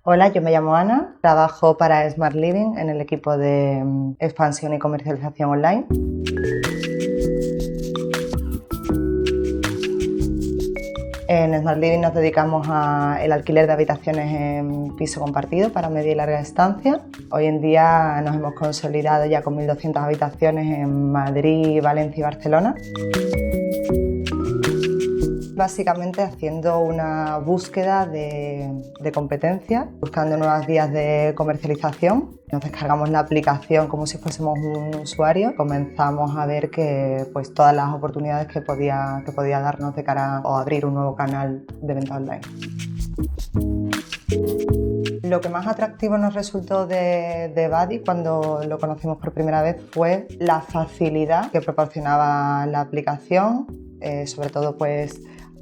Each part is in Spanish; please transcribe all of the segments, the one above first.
Hola, yo me llamo Ana, trabajo para Smart Living en el equipo de expansión y comercialización online. En Smart Living nos dedicamos al alquiler de habitaciones en piso compartido para media y larga estancia. Hoy en día nos hemos consolidado ya con 1.200 habitaciones en Madrid, Valencia y Barcelona. Básicamente haciendo una búsqueda de competencia, buscando nuevas vías de comercialización. Nos descargamos la aplicación como si fuésemos un usuario. Comenzamos a ver que todas las oportunidades que podía darnos de cara a abrir un nuevo canal de venta online. Lo que más atractivo nos resultó de Buddy cuando lo conocimos por primera vez fue la facilidad que proporcionaba la aplicación, sobre todo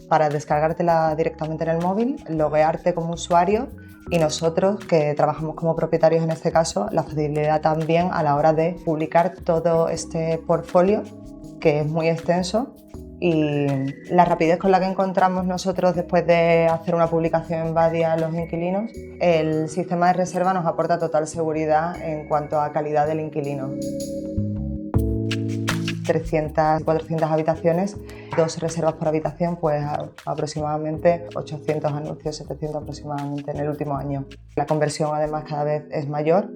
para descargártela directamente en el móvil, loguearte como usuario y nosotros, que trabajamos como propietarios en este caso, la facilidad también a la hora de publicar todo este portfolio, que es muy extenso, y la rapidez con la que encontramos nosotros después de hacer una publicación en Buddy a los inquilinos. El sistema de reserva nos aporta total seguridad en cuanto a calidad del inquilino. 300, 400 habitaciones, 2 reservas por habitación, aproximadamente 800 anuncios, 700 aproximadamente en el último año. La conversión además cada vez es mayor.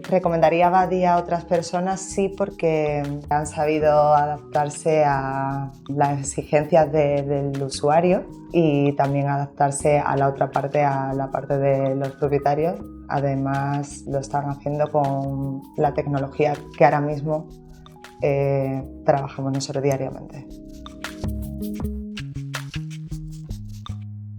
¿Recomendaría Buddy a otras personas? Sí, porque han sabido adaptarse a las exigencias del usuario y también adaptarse a la otra parte, a la parte de los propietarios. Además, lo están haciendo con la tecnología que ahora mismo trabajamos nosotros diariamente.